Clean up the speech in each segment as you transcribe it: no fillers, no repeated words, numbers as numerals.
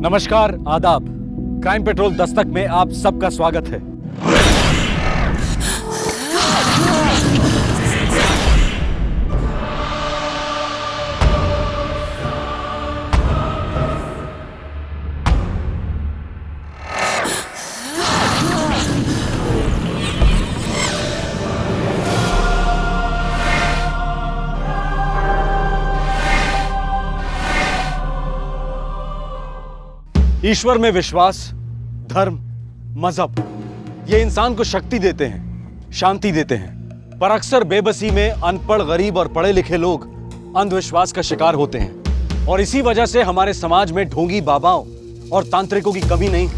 नमस्कार, आदाब। Crime petrol Dastak में आप सबका स्वागत है। ईश्वर में विश्वास, धर्म, मजहब ये इंसान को शक्ति देते हैं, शांति देते हैं, पर अक्सर बेबसी में अनपढ़, गरीब और पढ़े लिखे लोग अंधविश्वास का शिकार होते हैं। और इसी वजह से हमारे समाज में ढोंगी बाबाओं और तांत्रिकों की कमी नहीं।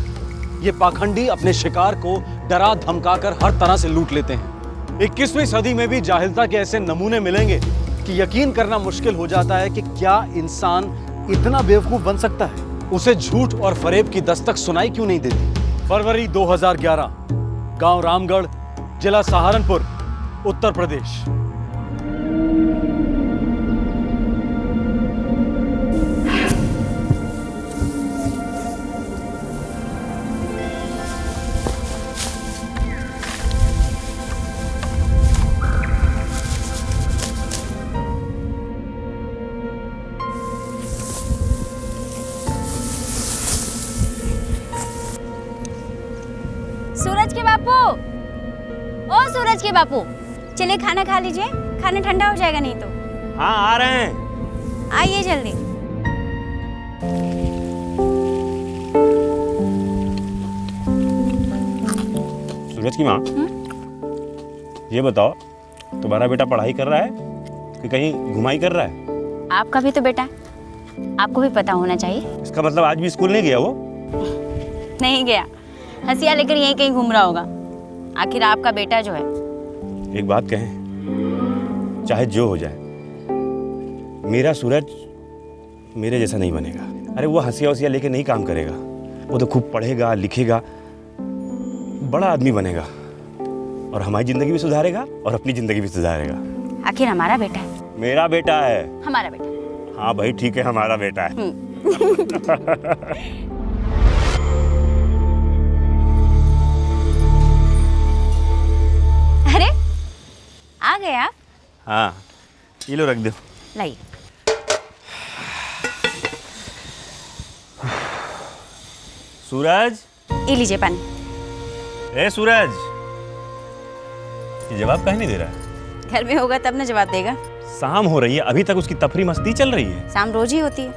ये पाखंडी अपने शिकार को डरा धमकाकर हर तरह से लूट लेते हैं। 21वीं सदी में भी जाहिलता के ऐसे नमूने मिलेंगे कि यकीन करना मुश्किल हो जाता है कि क्या इंसान इतना बेवकूफ बन सकता है। उसे झूठ और फरेब की दस्तक सुनाई क्यों नहीं देती। फरवरी 2011, गांव रामगढ़, जिला सहारनपुर, उत्तर प्रदेश। सूरज के बापू, ओ सूरज के बापू, चलिए खाना खा लीजिए, खाना ठंडा हो जाएगा नहीं तो। हाँ आ रहे हैं। आइए जल्दी। सूरज की माँ, ये बताओ, तुम्हारा बेटा पढ़ाई कर रहा है कि कहीं घुमाई कर रहा है? आपका भी तो बेटा है, आपको भी पता होना चाहिए। इसका मतलब आज भी स्कूल नहीं गया वो? नहीं गया, हंसिया लेकर यहीं कहीं घूम रहा होगा। आखिर आपका बेटा जो है। एक बात कहें, चाहे जो हो जाए, मेरा सूरज मेरे जैसा नहीं बनेगा। अरे वो हंसिया वसिया लेके नहीं काम करेगा, वो तो खूब पढ़ेगा, लिखेगा, बड़ा आदमी बनेगा और हमारी जिंदगी भी सुधारेगा और अपनी जिंदगी भी सुधारेगा। आखिर हमारा बेटा है। मेरा बेटा है। हमारा बेटा। हाँ भाई ठीक है, हमारा बेटा है। अरे आ गए आप? हाँ, ये लो रख दो। लाइए। सूरज, ये लीजिए पानी। ए सूरज, ये जवाब काहे नहीं दे रहा है? घर में होगा तब ना जवाब देगा। शाम हो रही है, अभी तक उसकी तफरी मस्ती चल रही है। शाम रोज ही होती है।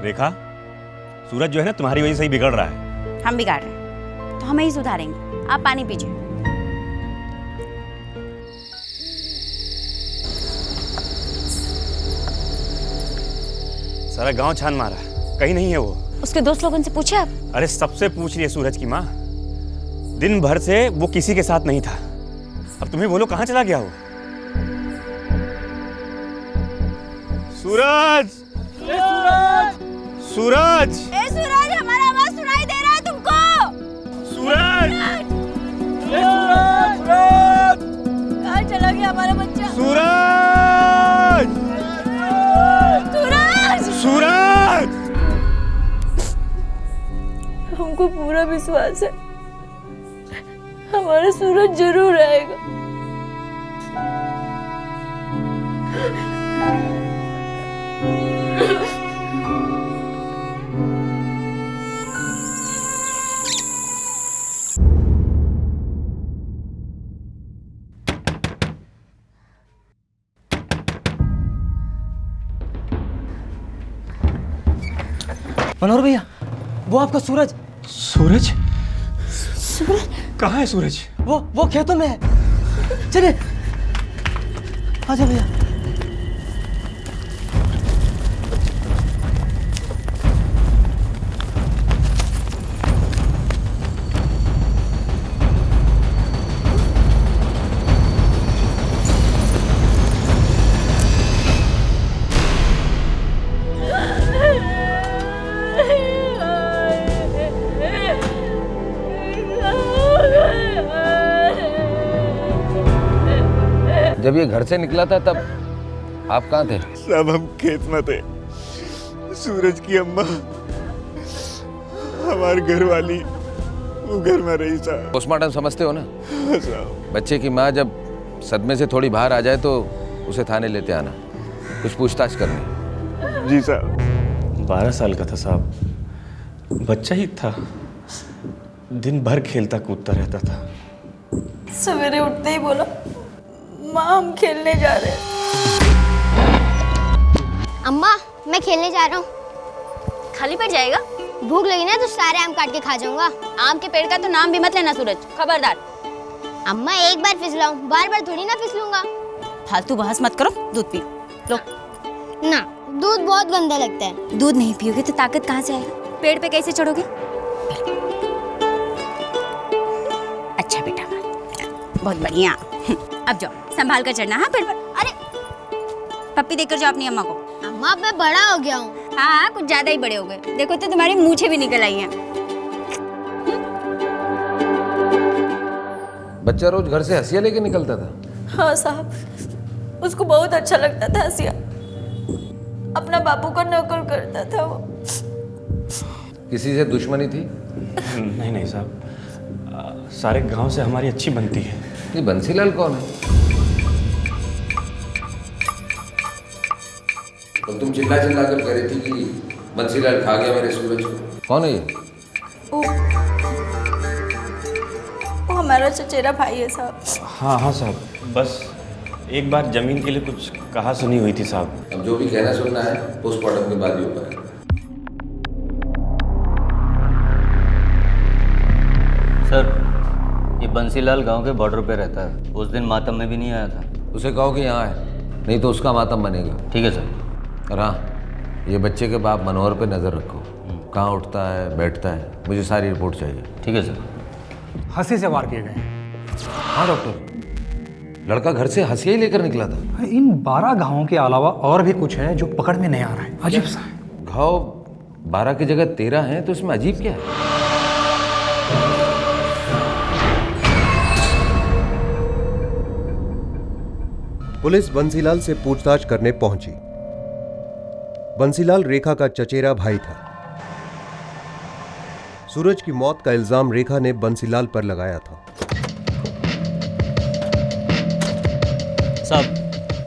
देखा, सूरज जो है ना तुम्हारी वजह से ही बिगड़ रहा है। हम बिगाड़ रहे हैं तो हमें ही सुधारेंगे। आप पानी पीजिए। सारा गांव छान मारा, कहीं नहीं है वो। उसके दोस्त लोगों से पूछे आप? अरे सबसे पूछ लिया सूरज की माँ, दिन भर से वो किसी के साथ नहीं था। अब तुम्हें बोलो कहाँ चला गया वो? सूरज! सूरज! सूरज! ए सूरज, हमारा आवाज सुनाई दे रहा है तुमको? सूरज! कहाँ चला गया हमारा बच्चा? सूरज! सूरज! सूरज! हमको पूरा विश्वास है हमारा सूरज जरूर आएगा। मनोहर भैया, वो आपका सूरज। सूरज? सूरज? कहाँ है सूरज? वो खेतों में है। चलिए आजा भैया। जब ये घर से निकला था तब आप कहाँ थे? सब हम खेत में थे। सूरज की अम्मा हमारे घर वाली वो घर में रही साहब। पोस्टमार्टम समझते हो ना? साहब बच्चे की माँ जब सदमे से थोड़ी बाहर आ जाए तो उसे थाने लेते आना, कुछ पूछताछ करनी। जी साहब। 12 साल का था साहब, बच्चा ही था, दिन भर खेलता कूदता रहता था। सवेरे उठते ही बोला, माँ हम खेलने जा रहे हैं। अम्मा मैं खेलने जा रहा हूँ। खाली पेट जाएगा? भूख लगी ना तो सारे आम काट के खा जाऊंगा। आम के पेड़ का तो नाम भी मत लेना सूरज, खबरदार। अम्मा एक बार फिसलाऊं, बार बार थोड़ी ना फिसलूंगा। फालतू बहस मत करो, दूध पी लो। ना, दूध बहुत गंदा लगता है। दूध नहीं पियोगे तो ताकत कहाँ से आएगा? पेड़ पे कैसे चढ़ोगे? अच्छा बेटा, बहुत बढ़िया। अब जाओ, संभाल कर चढ़ना। हाँ पेड़ पर। अरे पप्पी देकर जाओ अपनी अम्मा को। अम्मा अब मैं बड़ा हो गया हूँ। हाँ कुछ ज्यादा ही बड़े हो गए, देखो तो तुम्हारी मूछें भी निकल आई हैं। बच्चा रोज घर से हंसिया लेके निकलता था? हाँ साहब, उसको बहुत अच्छा लगता था हंसिया। अपना बापू का नकल करता था वो। किसी से दुश्मनी थी? नहीं नहीं साहब, सारे गांव से हमारी अच्छी बनती है। ये बंसीलाल कौन है? तो तुम चिल्ला चिल्ला कर कह रही थी कि बंसीलाल खा गया मेरे सूरज को। कौन है ये? वो हमारा चचेरा भाई है साहब। हाँ हाँ साहब, बस एक बार जमीन के लिए कुछ कहा सुनी हुई थी साहब। अब जो भी कहना सुनना है पोस्टमार्टम के बाद ही होगा। सर, ये बंसीलाल गांव के बॉर्डर पे रहता है। उस दिन मातम में भी नहीं आया था। उसे कहो कि यहाँ है, नहीं तो उसका मातम बनेगा। ठीक है सर। और हाँ, ये बच्चे के बाप मनोहर पे नज़र रखो, कहाँ उठता है बैठता है, मुझे सारी रिपोर्ट चाहिए। ठीक है सर। हंसी से वार किए गए। हाँ डॉक्टर, लड़का घर से हंसिया ही लेकर निकला था। इन 12 घावों के अलावा और भी कुछ है जो पकड़ में नहीं आ रहा है। अजीब सा है। घाव 12 की जगह 13 है, तो इसमें अजीब क्या है? पुलिस बंसीलाल से पूछताछ करने पहुंची। बंसीलाल रेखा का चचेरा भाई था। सूरज की मौत का इल्जाम रेखा ने बंसीलाल पर लगाया था। साहब,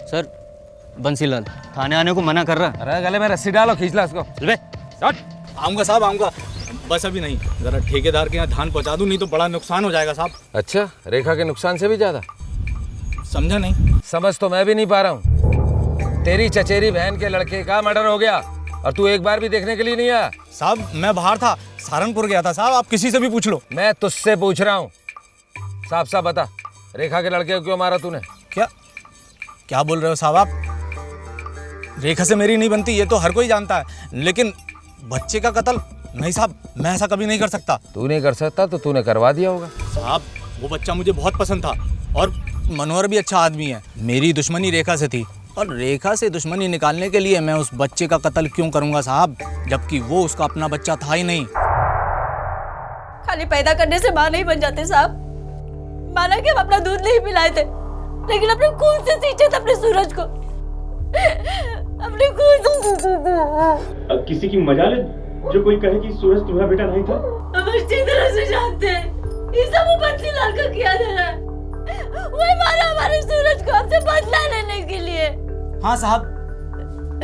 सर बंसीलाल थाने आने को मना कर रहा है। अरे गले में रस्सी डालो, खींच ला उसको। आऊंगा साहब, आऊंगा। बस अभी नहीं, जरा ठेकेदार के यहाँ धान पहुंचा दूं, नहीं तो बड़ा नुकसान हो जाएगा साहब। अच्छा, रेखा के नुकसान से भी ज्यादा? समझा नहीं? समझ तो मैं भी नहीं पा रहा हूँ। तेरी चचेरी बहन के लड़के का मर्डर हो गया और तू एक बार भी देखने के लिए नहीं आया। साहब मैं बाहर था, सहारनपुर गया था साहब, आप किसी से भी पूछ लो। मैं तुझसे पूछ रहा हूँ, साफ साफ बता, रेखा के लड़के को क्यों मारा तूने? क्या बोल रहे हो साहब आप? रेखा से मेरी नहीं बनती, ये तो हर कोई जानता है, लेकिन बच्चे का कत्ल नहीं साहब, मैं ऐसा कभी नहीं कर सकता। तू नहीं कर सकता तो तूने करवा दिया होगा। साहब वो बच्चा मुझे बहुत पसंद था और मनोहर भी अच्छा आदमी है। मेरी दुश्मनी रेखा से थी और रेखा से दुश्मनी निकालने के लिए मैं उस बच्चे का कत्ल क्यों करूंगा साहब, जबकि वो उसका अपना बच्चा था ही नहीं। खाली पैदा करने से माँ नहीं बन जाते साहब। माना कि हम अपना दूध नहीं पिलाए थे, लेकिन अपने खून से सींचे थे अपने सूरज को। अपने खून से। अब किसी की मजाल है जो कोई कहे कि सूरज तुम्हारा बेटा नहीं था? हम अच्छी तरह से जानते हैं ये सब वो बंसीलाल का किया जा रहा है। वो मारा हमारे सूरज को हमसे बदला लेने के लिए। हाँ साहब,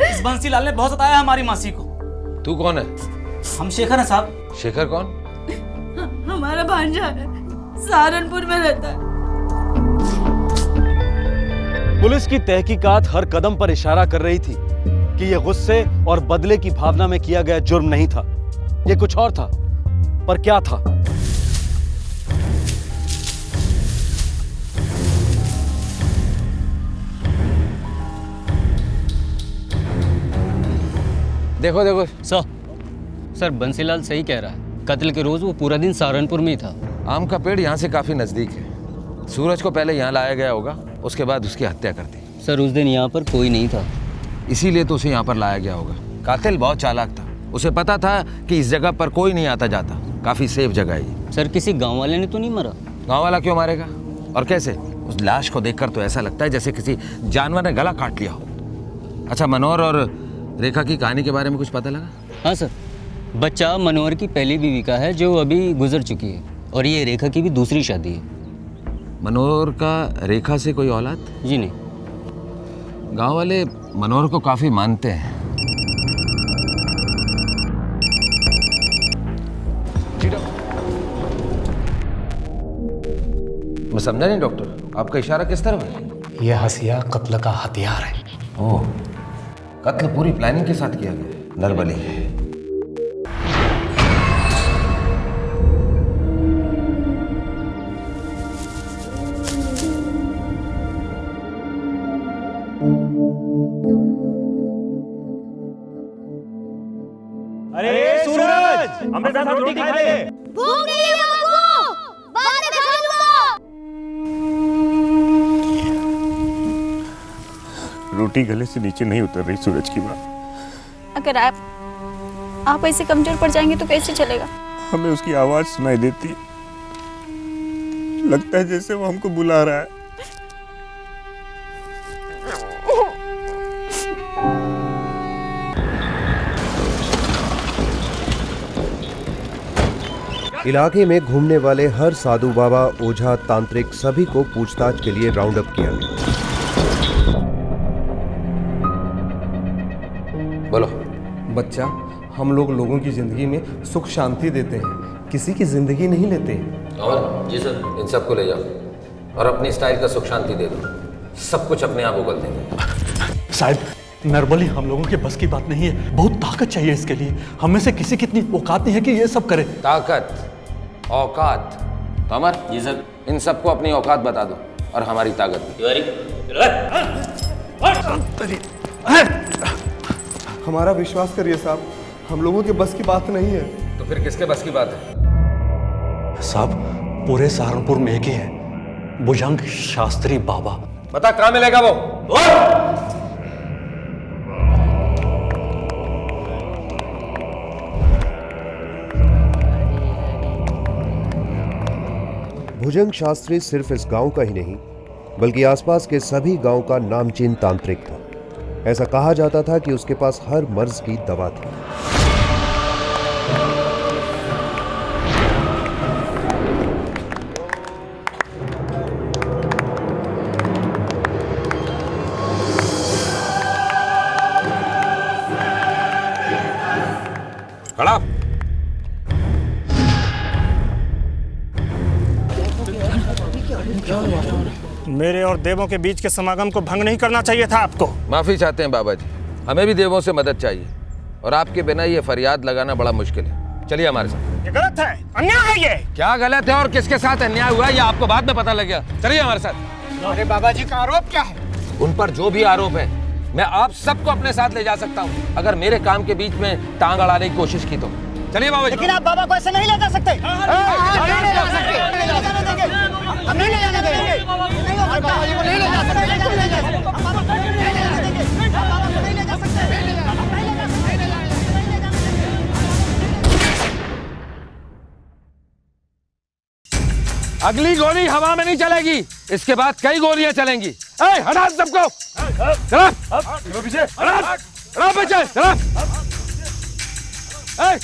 इस बंसीलाल ने बहुत सताया हमारी मासी को। तू कौन है? हम शेखर हैं साहब। शेखर कौन? हमारा भांजा है, सहारनपुर में रहता है। पुलिस की तहकीकात हर कदम पर इशारा कर रही थी कि यह गुस्से और बदले की भावना में किया गया जुर्म नहीं था, यह कुछ और था। पर क्या था? देखो देखो सर बंसीलाल सही कह रहा है। कत्ल के रोज वो पूरा दिन सहारनपुर में ही था। आम का पेड़ यहाँ से काफी नजदीक है। सूरज को पहले यहाँ लाया गया होगा, उसके बाद उसकी हत्या कर दी। सर उस दिन यहाँ पर कोई नहीं था, इसीलिए तो उसे यहाँ पर लाया गया होगा। कातिल बहुत चालाक था, उसे पता था कि इस जगह पर कोई नहीं आता जाता, काफी सेफ जगह है ये। सर किसी गांव वाले ने तो नहीं मारा? गाँव वाला क्यों मारेगा और कैसे? उस लाश को देखकर तो ऐसा लगता है जैसे किसी जानवर ने गला काट लिया हो। अच्छा, मनोहर और रेखा की कहानी के बारे में कुछ पता लगा? हाँ सर, बच्चा मनोहर की पहली बीवी का है जो अभी गुजर चुकी है, और ये रेखा की भी दूसरी शादी है। मनोहर का रेखा से कोई औलाद? जी नहीं। गांव वाले मनोहर को काफी मानते हैं। मैं समझा नहीं डॉक्टर, आपका इशारा किस तरफ है? यह हसिया कत्ल का हथियार है। ओह, कत्ल पूरी प्लानिंग के साथ किया गया। नरबली। अरे सूरज, हमें साथ रोटी खा ले। भूख नहीं है बाबू, बाद में खा लूंगा। रोटी गले से नीचे नहीं उतर रही सूरज की माँ। अगर आप ऐसे कमजोर पड़ जाएंगे तो कैसे चलेगा? हमें उसकी आवाज सुनाई देती है, लगता है जैसे वो हमको बुला रहा है। इलाके में घूमने वाले हर साधु बाबा, ओझा, तांत्रिक सभी को पूछताछ के लिए राउंड अप किया गया। बोलो। बच्चा, हम लोग लोगों की जिंदगी में सुख शांति देते हैं, किसी की जिंदगी नहीं लेते। और जी सर, इन सबको ले जाओ और अपनी स्टाइल का सुख शांति दे दो। सब कुछ अपने आप उगल देंगे। साहब, नरबली हम लोगों के बस की बात नहीं है, बहुत ताकत चाहिए इसके लिए। हम में से किसी की इतनी औकात नहीं है कि ये सब करे। ताकत, औकात। तोमर जी सर। इन सबको अपनी औकात बता दो और हमारी ताकत। हमारा विश्वास करिए साहब, हम लोगों के बस की बात नहीं है। तो फिर किसके बस की बात है? साहब, पूरे सहारनपुर में एक ही है, भुजंग शास्त्री बाबा। बता कहाँ मिलेगा वो? भुजंग शास्त्री सिर्फ इस गांव का ही नहीं बल्कि आसपास के सभी गांव का नामचीन तांत्रिक था। ऐसा कहा जाता था कि उसके पास हर मर्ज की दवा थी। खड़ा। मेरे और देवों के बीच के समागम को भंग नहीं करना चाहिए था आपको। माफी चाहते हैं बाबा जी, हमें भी देवों से मदद चाहिए और आपके बिना ये फरियाद लगाना बड़ा मुश्किल है। चलिए हमारे साथ। ये गलत है, अन्याय है ये। क्या गलत है और किसके साथ अन्याय हुआ है ये आपको बाद में पता लगेगा। चलिए हमारे साथ। अरे बाबा जी का आरोप क्या है? उन पर जो भी आरोप है मैं आप सबको अपने साथ ले जा सकता हूँ अगर मेरे काम के बीच में टांग अड़ाने की कोशिश की तो। चलिए बाबा जी। लेकिन आप बाबा को ऐसे नहीं ले जा सकते। हम नहीं ले जाने देंगे। बाबा जी को नहीं ले जा सकते। अगली गोली हवा में नहीं चलेगी, इसके बाद कई गोलियां चलेंगी। हटा सबको। चला पीछे, हटा पीछे, चला।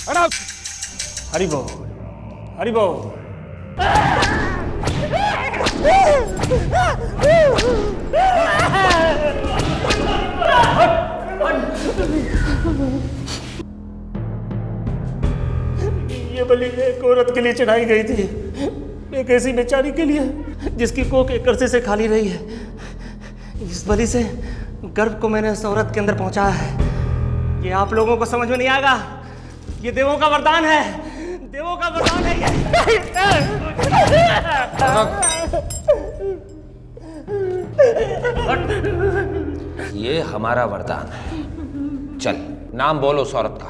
हटा। हरि बोल, हरि बोल। ये बलि एक औरत के लिए चढ़ाई गई थी, एक ऐसी बेचारी के लिए जिसकी कोख एक अरसे से खाली रही है। इस बलि से गर्भ को मैंने उस औरत के अंदर पहुंचाया है। ये आप लोगों को समझ में नहीं आएगा, ये देवों का वरदान है, देवों का वरदान है ये हमारा वरदान है। चल नाम बोल उस औरत का,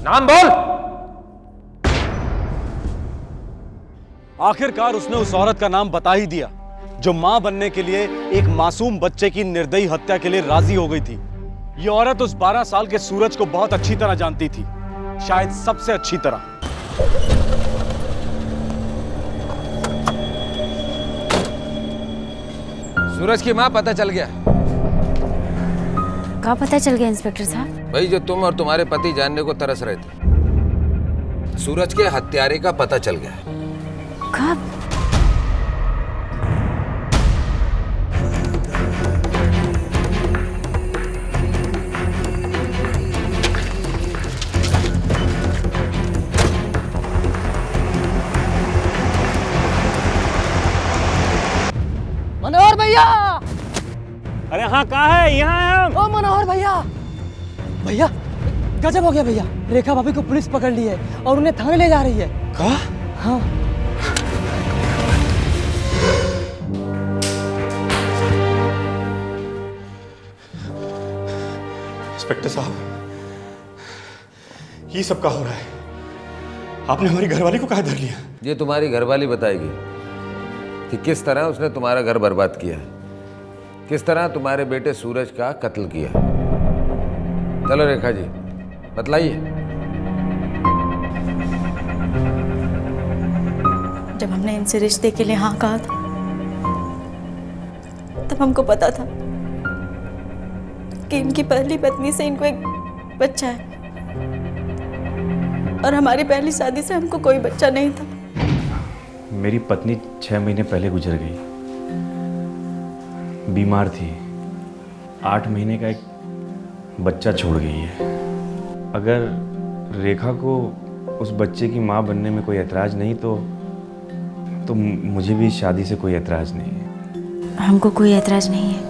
नाम बोल। आखिरकार उसने उस औरत का नाम बता ही दिया जो मां बनने के लिए एक मासूम बच्चे की निर्दयी हत्या के लिए राजी हो गई थी। ये औरत उस 12 साल के सूरज को बहुत अच्छी तरह जानती थी, शायद सबसे अच्छी तरह। सूरज की मां पता चल गया। कहाँ पता चल गया इंस्पेक्टर साहब? भाई जो तुम और तुम्हारे पति जानने को तरस रहे थे। सूरज के हत्यारे का पता चल गया है। कब? मनोहर भैया, अरे हाँ, कहाँ है? यहाँ है हम। ओ मनोहर भैया, भैया गजब हो गया भैया, रेखा भाभी को पुलिस पकड़ ली है और उन्हें थाने ले जा रही है। कहा? हाँ। इंस्पेक्टर साहब, ये सब क्या हो रहा है? आपने हमारी घरवाली को कहाँ धर लिया? ये तुम्हारी घरवाली बताएगी कि किस तरह उसने तुम्हारा घर बर्बाद किया है, किस तरह तुम्हारे बेटे सूरज का कत्ल किया। चलो रेखा जी, बतलाइए। जब हमने इनसे रिश्ते के लिए हाँ कहा था, तब हमको पता था कि इनकी पहली पत्नी से इनको एक बच्चा है और हमारी पहली शादी से हमको कोई बच्चा नहीं था। मेरी पत्नी 6 महीने पहले गुजर गई, बीमार थी, 8 महीने का एक बच्चा छोड़ गई है। अगर रेखा को उस बच्चे की माँ बनने में कोई एतराज़ नहीं तो मुझे भी शादी से कोई एतराज़ नहीं है। हमको कोई एतराज़ नहीं है।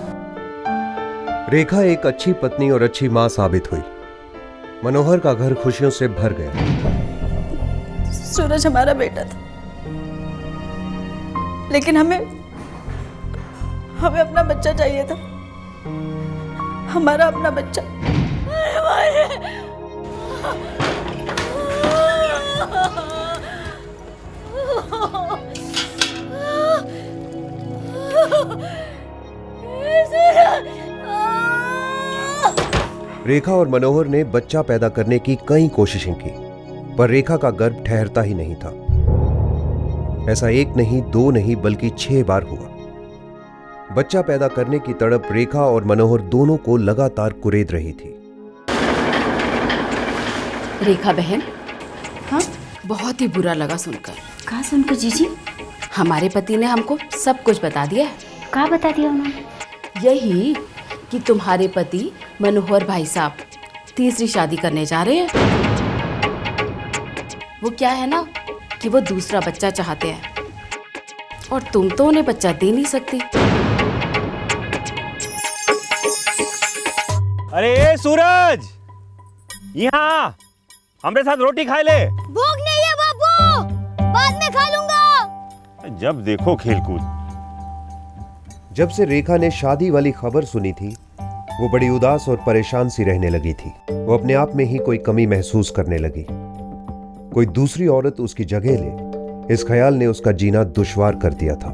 रेखा एक अच्छी पत्नी और अच्छी मां साबित हुई। मनोहर का घर खुशियों से भर गया। सूरज हमारा बेटा था, लेकिन हमें अपना बच्चा चाहिए था, हमारा अपना बच्चा। रेखा और मनोहर ने बच्चा पैदा करने की कई कोशिशें की, पर रेखा का गर्भ ठहरता ही नहीं था। ऐसा एक नहीं, 2 नहीं, बल्कि 6 बार हुआ। बच्चा पैदा करने की तड़प रेखा और मनोहर दोनों को लगातार कुरेद रही थी। रेखा बहन, हाँ, बहुत ही बुरा लगा सुनकर। कहाँ सुनकर जीजी? हमारे पति ने हमको सब कुछ बता दिया है। कहाँ बता दिया उन्होंने? यही कि तुम्हारे पति मनोहर भाई साहब तीसरी शादी करने जा रहे हैं। वो क्या है ना कि वो दूसरा बच्चा चाहते हैं और तुम तो उन्हें बच्चा दे नहीं सकती। अरे सूरज, यहाँ हमारे साथ रोटी खा ले। भूख नहीं है बापू, बाद में खा लूंगा। जब देखो खेलकूद। जब से रेखा ने शादी वाली खबर सुनी थी, वो बड़ी उदास और परेशान सी रहने लगी थी। वो अपने आप में ही कोई कमी महसूस करने लगी। कोई दूसरी औरत उसकी जगह ले, इस ख्याल ने उसका जीना दुश्वार कर दिया था।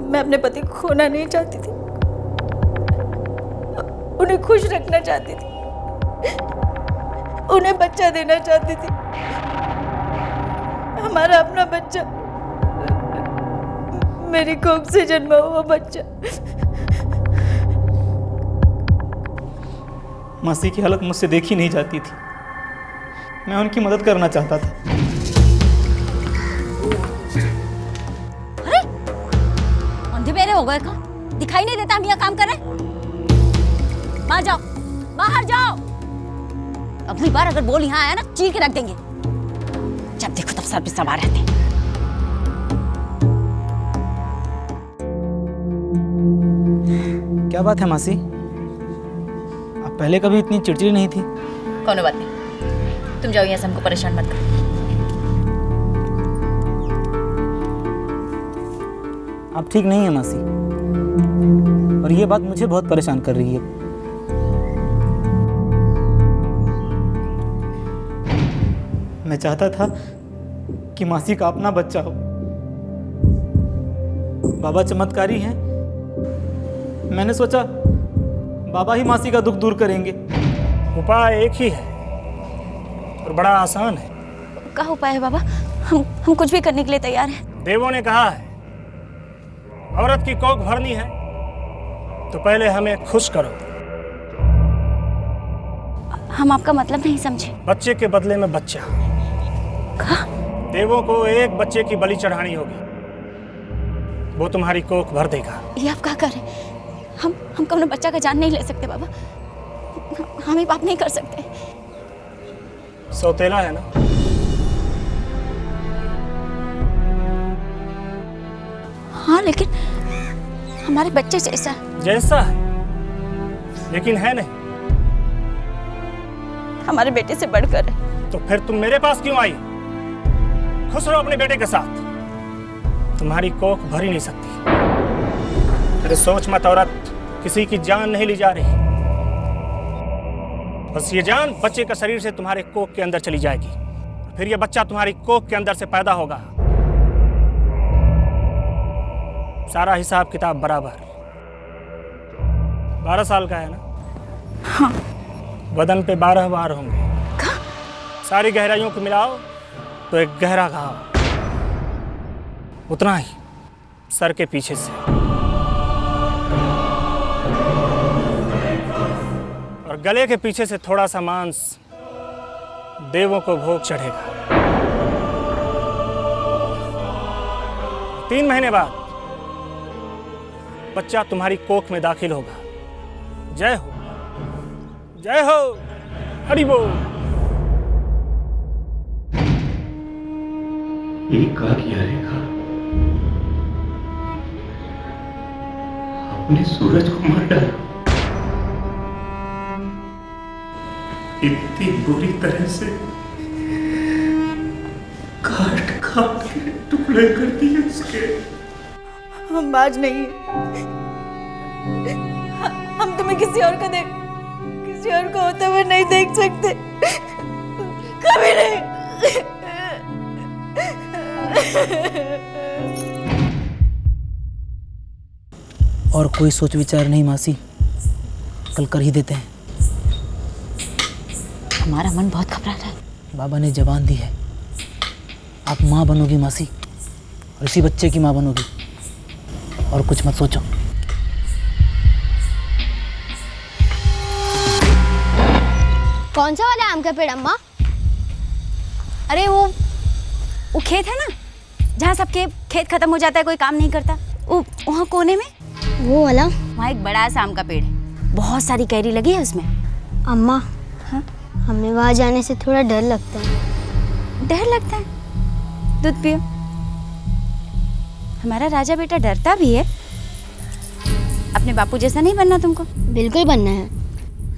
मैं अपने पति को खोना नहीं चाहती थी, उन्हें खुश रखना चाहती थी, उन्हें बच्चा देना चाहती थी, हमारा अपना बच्चा, मेरी कोख से जन्मा हुआ बच्चा। मासी की हालत मुझसे देखी नहीं जाती थी, मैं उनकी मदद करना चाहता था। अरे अंधे बेरे हो गए का? दिखाई नहीं देता हम यहाँ काम कर रहे? बाहर जाओ, बाहर जाओ। अगली बार अगर बोल यहाँ आया ना, चीर के रख देंगे। जब देखो तब सर पे सवार रहते हैं। क्या बात है मासी, आप पहले कभी इतनी चिड़चिड़ी नहीं थी। कौनो बात नहीं, तुम जाओ यहाँ से, हमको परेशान मत करो। आप ठीक नहीं है मासी, और ये बात मुझे बहुत परेशान कर रही है। मैं चाहता था कि मासी का अपना बच्चा हो। बाबा चमत्कारी हैं, मैंने सोचा बाबा ही मासी का दुख दूर करेंगे। उपाय एक ही है और बड़ा आसान है। क्या उपाय है बाबा? हम कुछ भी करने के लिए तैयार हैं। देवों ने कहा है, औरत की कोख भरनी है तो पहले हमें खुश करो। हम आपका मतलब नहीं समझे। बच्चे के बदले में बच्चा। देवों को एक बच्चे की बलि चढ़ानी होगी, वो तुम्हारी कोख भर देगा। ये आप क्या कर रहे हैं? हम अपने बच्चा का जान नहीं ले सकते बाबा, हम ये पाप नहीं कर सकते। सौतेला है ना? हाँ, लेकिन हमारे बच्चे जैसा है, लेकिन है नहीं। हमारे बेटे से बढ़कर है। तो फिर तुम मेरे पास क्यों आई? खुश रहो अपने बेटे के साथ, तुम्हारी कोख भर ही नहीं सकती। अरे सोच मत औरत, किसी की जान नहीं ली जा रही, बस ये जान बच्चे का शरीर से तुम्हारे कोख के अंदर चली जाएगी, फिर ये बच्चा तुम्हारी कोख के अंदर से पैदा होगा। सारा हिसाब किताब बराबर। 12 साल का है ना? हाँ। बदन पे 12 बार होंगे। सारी गहराइयों को मिलाओ तो एक गहरा घाव, उतना ही सर के पीछे से, और गले के पीछे से थोड़ा सा मांस देवों को भोग चढ़ेगा। 3 महीने बाद बच्चा तुम्हारी कोख में दाखिल होगा। जय हो, जय हो, हरि बोल। क्या किया रेखा? अपने सूरज को मार डाला, इतनी बुरी तरह से काट काट के टुकड़े कर दिए उसके। हम बाज नहीं, हम तुम्हें किसी और को होते हुए नहीं देख सकते, कभी नहीं। और कोई सोच विचार नहीं मासी, कल कर ही देते हैं। हमारा मन बहुत घबरा रहा है। बाबा ने जबान दी है, आप माँ बनोगी मासी, और इसी बच्चे की माँ बनोगी, और कुछ मत सोचो। कौन सा वाला आम का पेड़ अम्मा? अरे वो खेत है ना, जहाँ सबके खेत खत्म हो जाता है, कोई काम नहीं करता, वहाँ कोने में वो वाला। वहाँ एक बड़ा सा आम का पेड़ है, बहुत सारी कैरी लगी है उसमें। अम्मा, हाँ? हमें वहाँ जाने से थोड़ा डर लगता है। डर लगता है? दूध पियो। हमारा राजा बेटा डरता भी है। अपने बापू जैसा नहीं बनना तुमको। बिल्कुल बनना है।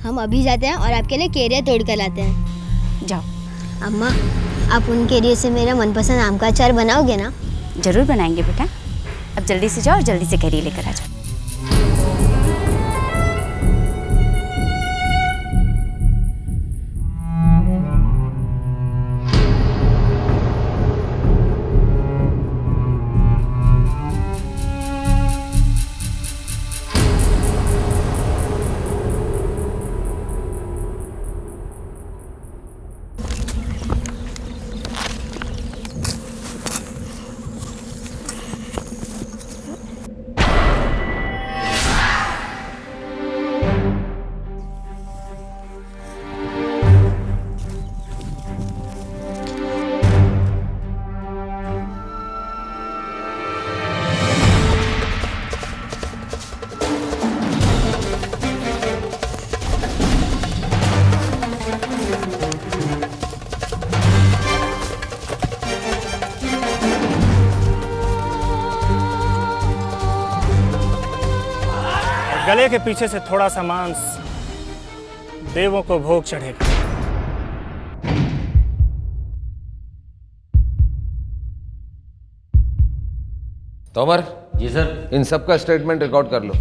हम अभी जाते हैं और आपके लिए केरिया तोड़ कर लाते हैं। जाओ। अम्मा, आप उन केरिया से मेरा मनपसंद आम का अचार बनाओगे ना? जरूर बनाएंगे बेटा। अब जल्दी से जाओ और जल्दी से कैरी लेकर आ जाओ। गले के पीछे से थोड़ा सा मांस देवों को भोग चढ़ेगा। तोमर। जी सर। इन सब का स्टेटमेंट रिकॉर्ड कर लो,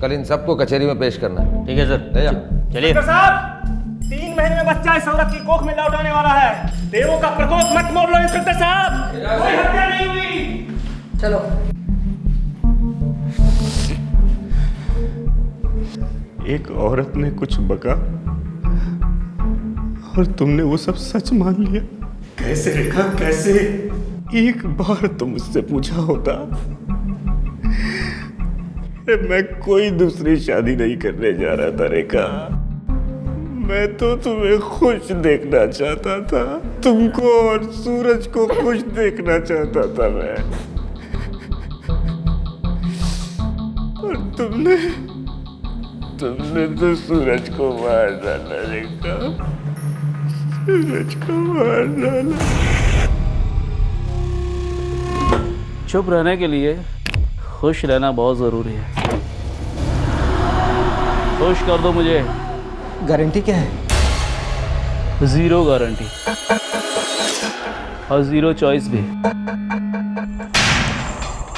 कल इन सबको कचहरी में पेश करना। ठीक है सर। ले जा। चलिए। डॉक्टर साहब, 3 महीने में बच्चा इस औरत की कोख में लौट आने वाला है। देवों का प्रकोप मत मोड़ लो इंस्पेक्टर साहब, कोई हत्या नहीं हुई। चलो। एक औरत ने कुछ बका और तुमने वो सब सच मान लिया। कैसे रेखा, कैसे? एक बार तो मुझसे पूछा होता, मैं कोई दूसरी शादी नहीं करने जा रहा था रेखा। मैं तो तुम्हें खुश देखना चाहता था, तुमको और सूरज को खुश देखना चाहता था मैं। और तुमने तो सूरज को मार डाला रेखा, सूरज को मार डाला। चुप रहने के लिए खुश रहना बहुत ज़रूरी है। खुश कर दो मुझे। गारंटी क्या है? 0 गारंटी और 0 चॉइस भी।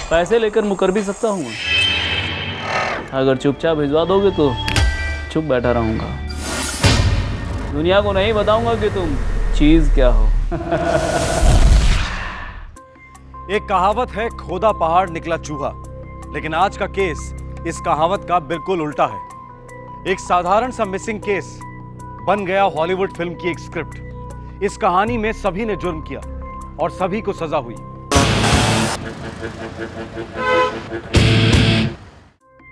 पैसे लेकर मुकर भी सकता हूँ। अगर चुपचाप भिजवा दोगे तो चुप बैठा रहूँगा। दुनिया को नहीं बताऊंगा कि तुम चीज़ क्या हो। एक कहावत है, खोदा पहाड़ निकला चूहा। लेकिन आज का केस इस कहावत का बिल्कुल उल्टा है। एक साधारण सा मिसिंग केस बन गया हॉलीवुड फिल्म की एक स्क्रिप्ट। इस कहानी में सभी ने जुर्म किया और सभी को सजा हुई।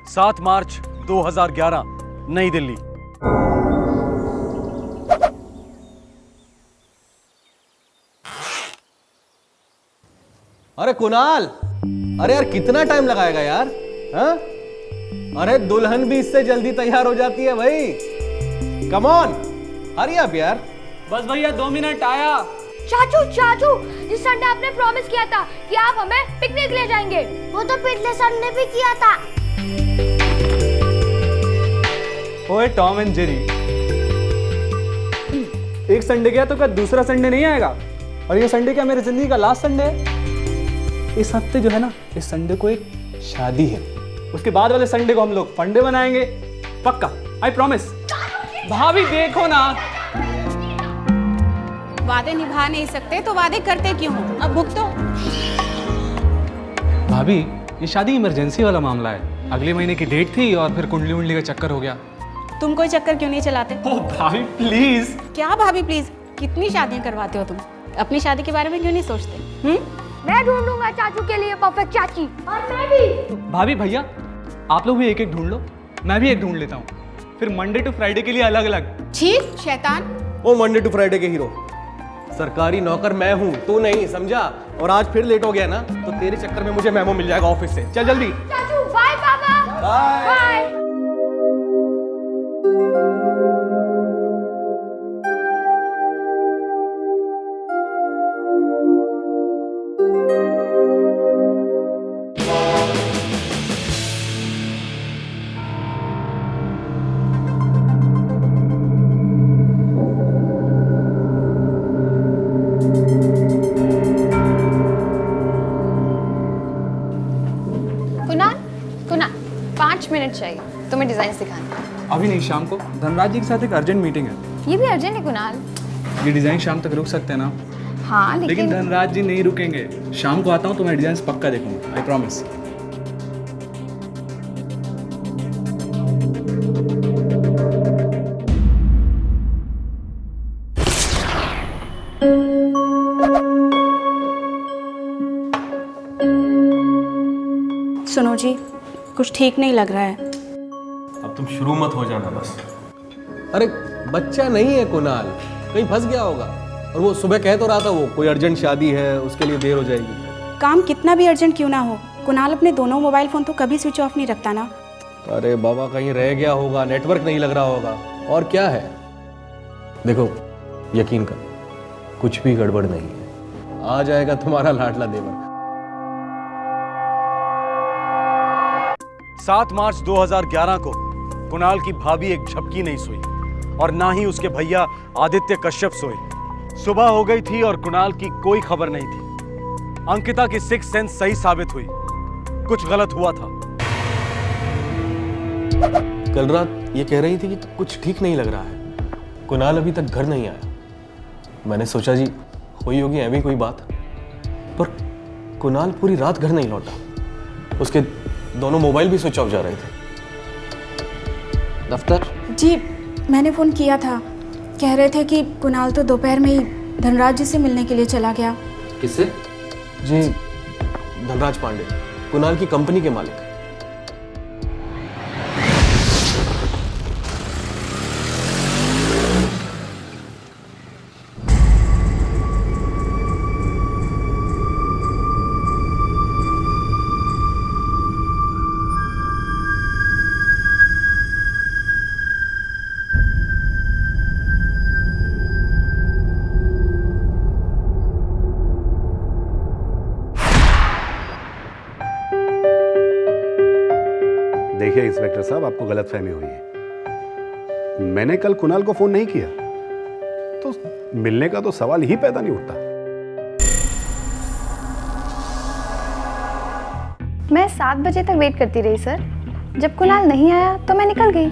7 मार्च 2011, नई दिल्ली। अरे कुणाल, अरे यार कितना टाइम लगाएगा यार? हाँ? अरे दुल्हन भी इससे जल्दी तैयार हो जाती है भाई। कम ऑन, हरी अप यार। बस भैया 2 मिनट आया। चाचू, इस संडे आपने प्रॉमिस किया था कि आप हमें पिकनिक ले जाएंगे। वो तो पिछले संडे भी किया था। ओए टॉम एंड जेरी, एक संडे गया तो क्या दूसरा संडे नहीं आएगा? और ये संडे क्या मेरी जिंदगी का लास्ट संडे है? इस हफ्ते जो है ना, इस संडे को एक शादी है। उसके बाद वाले संडे को हम लोग फंडे बनाएंगे, पक्का, आई प्रॉमिस। भाभी देखो ना, वादे निभा नहीं सकते तो वादे करते क्यों हो? अब भुगतो। भाभी ये शादी इमरजेंसी वाला मामला है। अगले महीने की डेट थी और फिर कुंडली उंडली का चक्कर हो गया। तुम कोई चक्कर क्यों नहीं चलाते? ओ भाभी प्लीज। क्या भाभी प्लीज? कितनी शादियां करवाते हो तुम? अपनी शादी के बारे में क्यों नहीं सोचते? मैं ढूंढूंगा चाचू के लिए परफेक्ट चाची। और मैं भी। भाभी भैया आप लोग भी एक एक ढूंढ लो, मैं भी एक ढूंढ लेता हूँ, फिर मंडे टू फ्राइडे के लिए अलग अलग। छी शैतान। ओ मंडे टू फ्राइडे के हीरो, सरकारी नौकर मैं हूँ, तू नहीं, समझा? और आज फिर लेट हो गया ना तो तेरे चक्कर में मुझे मेमो मिल जाएगा ऑफिस से। चल जल्दी। चाचू बाय पापा। बाय। कुणाल 5 मिनट चाहिए, तुम्हें डिजाइन सिखाना। अभी नहीं, शाम को धनराज जी के साथ एक अर्जेंट मीटिंग है। ये भी अर्जेंट है कुणाल? ये डिजाइन शाम तक रुक सकते हैं ना? हाँ लेकिन धनराज जी नहीं रुकेंगे। शाम को आता हूँ तो मैं डिजाइन पक्का देखूंगा, आई प्रॉमिस। सुनो जी, कुछ ठीक नहीं लग रहा है। अब तुम शुरू मत हो जाना बस। अरे बच्चा नहीं है कुणाल, कहीं फंस गया होगा। और वो सुबह कह तो रहा था वो कोई अर्जेंट शादी है, उसके लिए देर हो जाएगी। काम कितना भी अर्जेंट क्यों ना हो, कुणाल अपने दोनों मोबाइल फोन तो कभी स्विच ऑफ नहीं रखता ना। अरे बाबा कहीं रह गया होगा, नेटवर्क नहीं लग रहा होगा, और क्या है। देखो यकीन कर, कुछ भी गड़बड़ नहीं है, आ जाएगा तुम्हारा लाडला देवर। 7 मार्च 2011 को कुणाल की भाभी एक झपकी नहीं सोई और ना ही उसके भैया आदित्य कश्यप सोए। सुबह हो गई थी और कुणाल की कोई खबर नहीं थी। अंकिता की सिक्स सेंस सही साबित हुई, कुछ गलत हुआ था। कल रात ये कह रही थी कि कुछ ठीक नहीं लग रहा है, कुणाल अभी तक घर नहीं आया। मैंने सोचा जी हुई होगी ऐसी कोई बात, पर कुणाल पूरी रात घर नहीं लौटा। उसके दोनों मोबाइल भी स्विच ऑफ जा रहे थे। दफ्तर जी मैंने फ़ोन किया था, कह रहे थे कि कुणाल तो दोपहर में ही धनराज जी से मिलने के लिए चला गया। किससे? जी धनराज पांडे, कुणाल की कंपनी के मालिक। इंस्पेक्टर साहब, आपको गलतफहमी हुई है। मैंने कल कुणाल को फोन नहीं किया, तो मिलने का तो सवाल ही पैदा नहीं उठता। मैं 7 बजे तक वेट करती रही सर। जब कुणाल नहीं आया तो मैं निकल गई।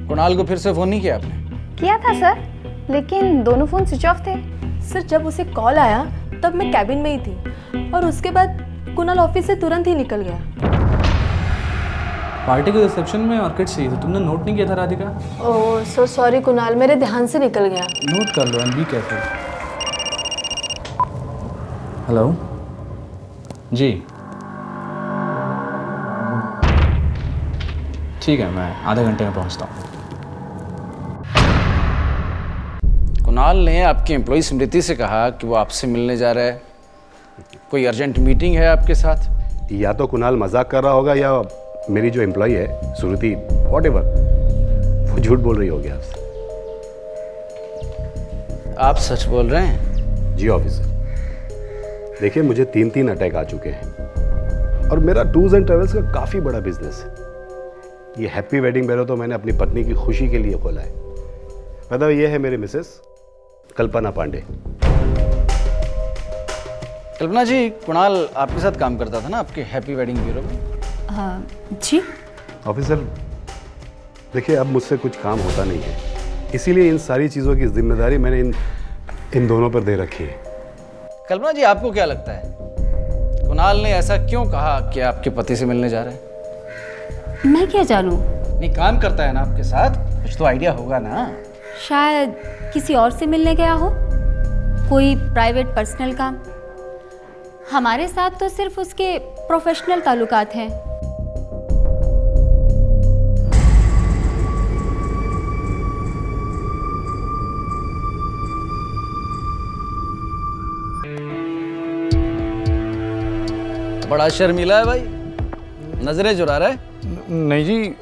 कुणाल को फिर से फोन नहीं किया आपने? किया था सर, लेकिन दोनों फोन स्विच ऑफ थे। सर जब उसे कॉल आया तब मैं कैबिन में ही थी और उसके बाद कुणाल ऑफिस से तुरंत ही निकल गया। पार्टी के रिसेप्शन में ऑर्किड्स चाहिए, तो तुमने नोट नहीं किया था राधिका? ओह सो सॉरी कुणाल, मेरे ध्यान से निकल गया। नोट कर लो एंड बी केयरफुल। हेलो जी, ठीक है, मैं आधे घंटे में पहुंचता हूँ। कुणाल ने आपकी एम्प्लॉय स्मृति से कहा कि वो आपसे मिलने जा रहा है। कोई अर्जेंट मीटिंग है आपके साथ? या तो कुणाल मजाक कर रहा होगा, या मेरी जो एम्प्लॉय है सुरुति, व्हाटएवर, वो झूठ बोल रही होगी आपसे। आप सच बोल रहे हैं? जी ऑफिसर, देखिए मुझे 3 अटैक आ चुके हैं और मेरा टूर्स एंड ट्रेवल्स का काफ़ी बड़ा बिजनेस है। ये हैप्पी वेडिंग ब्यूरो तो मैंने अपनी पत्नी की खुशी के लिए खोला है। मतलब ये है मेरी मिसेस कल्पना पांडे। कल्पना जी, कुणाल आपके साथ काम करता था ना आपके हैप्पी वेडिंग ब्यूरो में? हाँ जी ऑफिसर, देखिए अब मुझसे कुछ काम होता नहीं है, इसीलिए इन सारी चीज़ों की जिम्मेदारी मैंने इन दोनों पर दे रखी है। कल्पना जी, आपको क्या लगता है कुणाल ने ऐसा क्यों कहा कि आपके पति से मिलने जा रहे हैं? मैं क्या जानूं? नहीं, काम करता है ना आपके साथ, कुछ तो आइडिया होगा ना। शायद किसी और से मिलने गया हो, कोई प्राइवेट पर्सनल काम। हमारे साथ तो सिर्फ उसके प्रोफेशनल ताल्लुकात हैं। बड़ा शर्मीला है भाई, नजरें चुरा रहा है। नहीं जी,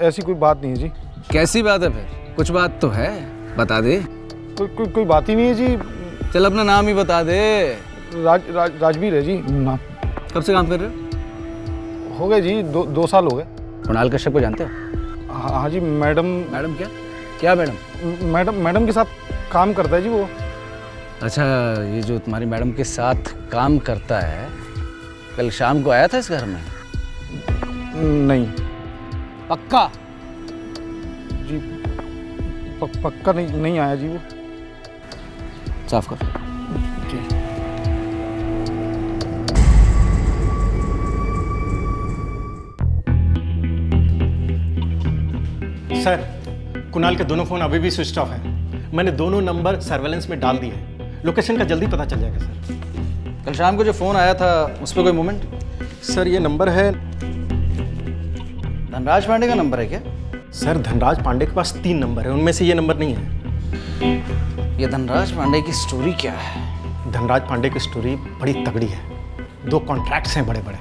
ऐसी कोई बात नहीं है जी। कैसी बात है फिर? कुछ बात तो है, बता दे। कोई बात ही नहीं है जी। चल अपना नाम ही बता दे। राजवीर है जी नाम। कब से काम कर रहे हो? हो गए जी, 2 साल हो गए। कुणाल कश्यप को जानते हो? हाँ जी, मैडम। मैडम क्या मैडम? मैडम के साथ काम करता है जी वो। अच्छा, ये जो तुम्हारी मैडम के साथ काम करता है, कल शाम को आया था इस घर में? नहीं। पक्का? जी पक्का नहीं आया जी वो। साफ कर। जी। सर, कुणाल के दोनों फोन अभी भी स्विच ऑफ हैं। मैंने दोनों नंबर सर्वेलेंस में डाल दिए हैं। लोकेशन का जल्दी पता चल जाएगा सर। कल शाम को जो फोन आया था उस पर कोई मूवमेंट? सर ये नंबर है, धनराज पांडे का नंबर है क्या? सर धनराज पांडे के पास 3 नंबर है, उनमें से ये नंबर नहीं है। ये धनराज पांडे की स्टोरी क्या है? धनराज पांडे की स्टोरी बड़ी तगड़ी है। 2 कॉन्ट्रैक्ट्स हैं बड़े बड़े।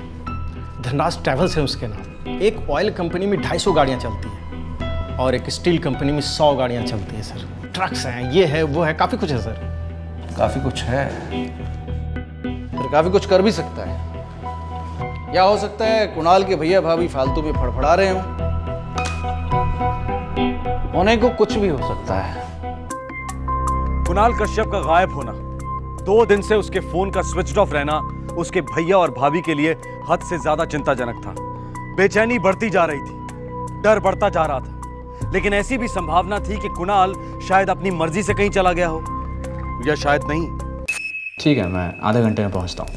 धनराज ट्रैवल्स है उसके नाम। एक ऑयल कंपनी में 250 गाड़ियाँ चलती हैं और एक स्टील कंपनी में 100 गाड़ियाँ चलती हैं सर। ट्रक्स हैं, ये है वो है, काफ़ी कुछ है सर। काफ़ी कुछ है, फिर काफ़ी कुछ कर भी सकता है। या हो सकता है कुणाल के भैया भाभी फालतू में फड़फड़ा रहे हों। होने को कुछ भी हो सकता है। कुणाल कश्यप का गायब होना, 2 दिन से उसके फोन का स्विच ऑफ रहना उसके भैया और भाभी के लिए हद से ज्यादा चिंताजनक था। बेचैनी बढ़ती जा रही थी, डर बढ़ता जा रहा था, लेकिन ऐसी भी संभावना थी कि कुणाल शायद अपनी मर्जी से कहीं चला गया हो, या शायद नहीं। ठीक है, मैं आधे घंटे में पहुंचता हूँ।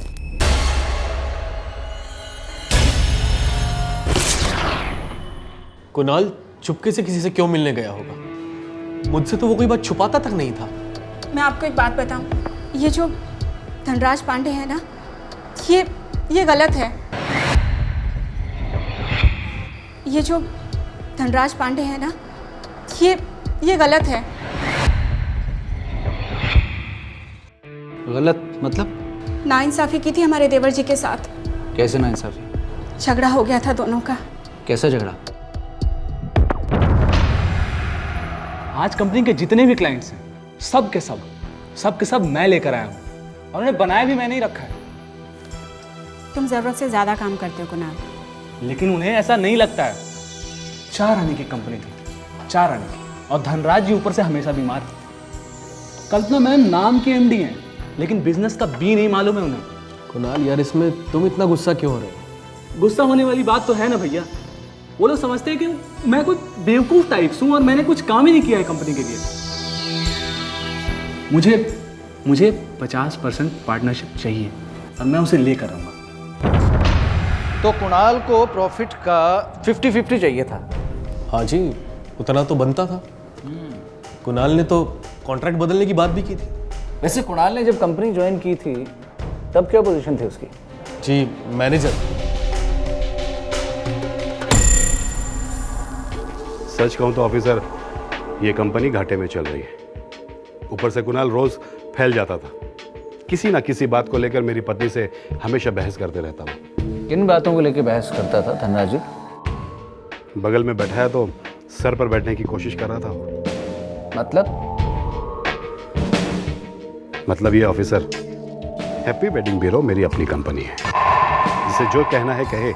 कुणाल चुपके से किसी से क्यों मिलने गया होगा? मुझसे तो वो कोई बात छुपाता तक नहीं था। मैं आपको एक बात बताऊं, ये जो धनराज पांडे है ना, ये गलत है। ये जो धनराज पांडे है ना, ये गलत है। गलत मतलब? नाइंसाफी की थी हमारे देवर जी के साथ। कैसे नाइंसाफी? झगड़ा हो गया था दोनों का। कैसा झगड़ा? आज कंपनी के जितने भी क्लाइंट्स हैं, सब के सब मैं लेकर आया हूँ और उन्हें बनाया भी मैंने ही रखा है। तुम जरूरत से ज्यादा काम करते हो कुणाल। लेकिन उन्हें ऐसा नहीं लगता है। 4 आने की कंपनी थी, 4 आने की, और धनराज जी ऊपर से हमेशा बीमार। कल्पना मैम नाम के एमडी हैं, लेकिन बिजनेस का बी नहीं मालूम है उन्हें। कुणाल यार, इसमें तुम इतना गुस्सा क्यों हो रहे हो? गुस्सा होने वाली बात तो है ना भैया। वो लोग समझते हैं कि मैं कुछ बेवकूफ़ टाइप्स हूँ और मैंने कुछ काम ही नहीं किया है कंपनी के लिए। मुझे 50% पार्टनरशिप चाहिए और मैं उसे लेकर आऊँगा। तो कुणाल को प्रॉफिट का 50-50 चाहिए था। हाँ जी, उतना तो बनता था। कुणाल ने तो कॉन्ट्रैक्ट बदलने की बात भी की थी। वैसे कुणाल ने जब कंपनी ज्वाइन की थी तब क्या पोजीशन थी उसकी? जी, मैनेजर। सच कहूं तो ऑफिसर, ये कंपनी घाटे में चल रही है। ऊपर से कुणाल रोज फैल जाता था, किसी ना किसी बात को लेकर मेरी पत्नी से हमेशा बहस करते रहता हूँ। किन बातों को लेकर बहस करता था धनराज जी? बगल में बैठा है तो सर पर बैठने की कोशिश कर रहा था। मतलब ये ऑफिसर, हैप्पी वेडिंग ब्यूरो मेरी अपनी कंपनी है, जिसे जो कहना है कहे।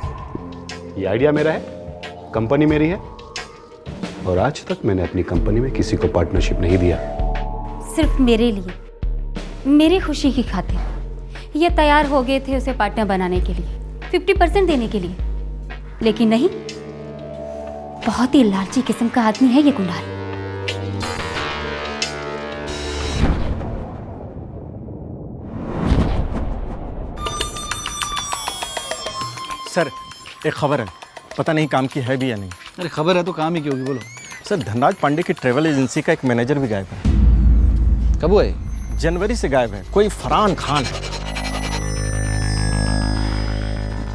ये आइडिया मेरा है, कंपनी मेरी है, और आज तक मैंने अपनी कंपनी में किसी को पार्टनरशिप नहीं दिया। सिर्फ मेरे लिए, मेरी खुशी की खातिर ये तैयार हो गए थे उसे पार्टनर बनाने के लिए, 50% देने के लिए। लेकिन नहीं, बहुत ही लालची किस्म का आदमी है ये कुणाल। सर, एक खबर है, पता नहीं काम की है भी या नहीं। अरे खबर है तो काम ही क्यों होगी, बोलो। सर, धनराज पांडे की ट्रेवल एजेंसी का एक मैनेजर भी गायब है। कब हुआ है? जनवरी से गायब है, कोई फरहान खान है।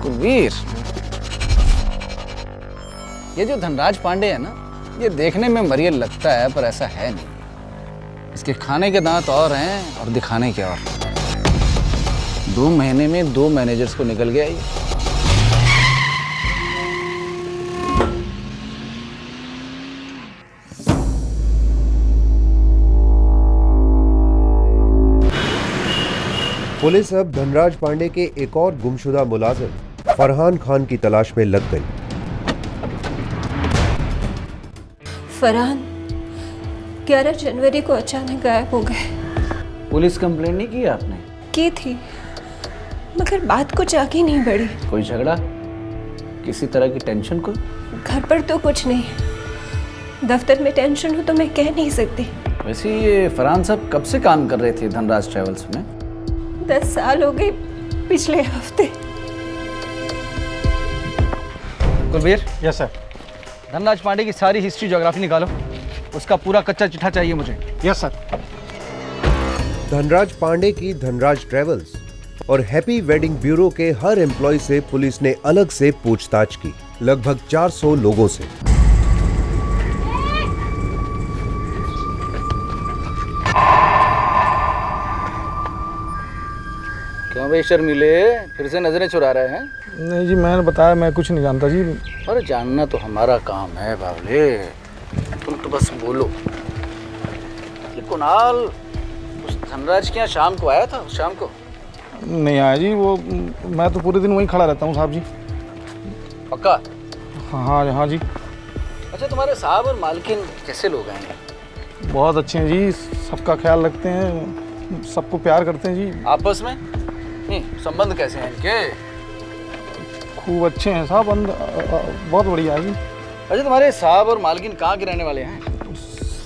कुलवीर, ये जो धनराज पांडे है ना, ये देखने में मरियल लगता है पर ऐसा है नहीं। इसके खाने के दांत और हैं और दिखाने के और। 2 महीने में 2 मैनेजर्स को निकल गया ये। पुलिस अब धनराज पांडे के एक और गुमशुदा मुलाजिम फरहान खान की तलाश में लग गई। फरहान 11 जनवरी को अचानक गायब हो गए। पुलिस कंप्लेंट नहीं की आपने? की थी, मगर बात कुछ आगे नहीं बढ़ी। कोई झगड़ा, किसी तरह की टेंशन? को घर पर तो कुछ नहीं, दफ्तर में टेंशन हो तो मैं कह नहीं सकती। वैसे ये फरहान साहब कब से काम कर रहे थे धनराज ट्रेवल्स में? 10 साल हो गए, पिछले हफ्ते। कुलवीर। Yes sir. धनराज पांडे की सारी हिस्ट्री ज्योग्राफी निकालो, उसका पूरा कच्चा चिट्ठा चाहिए मुझे। Yes sir. धनराज पांडे की धनराज ट्रेवल्स और हैप्पी वेडिंग ब्यूरो के हर एम्प्लॉय से पुलिस ने अलग से पूछताछ की, लगभग 400 लोगों से। क्यों भाई शर्मिले, फिर से नजरें चुरा रहे हैं? नहीं जी, मैंने बताया मैं कुछ नहीं जानता जी। अरे जानना तो हमारा काम है बावले, तुम तो बस बोलो। ये कुणाल उस धनराज के यहाँ शाम को आया था? शाम को नहीं आया जी, वो मैं तो पूरे दिन वहीं खड़ा रहता हूँ साहब जी। पक्का? हाँ जी। अच्छा, तुम्हारे साहब और मालकिन कैसे लोग हैं? बहुत अच्छे हैं जी, सबका ख्याल रखते हैं, सबको प्यार करते हैं जी। आपस में नहीं, संबंध कैसे हैं इनके? खूब अच्छे हैं साहब, बहुत बढ़िया है जी। अच्छा, तुम्हारे साहब और मालकिन कहाँ के रहने वाले हैं?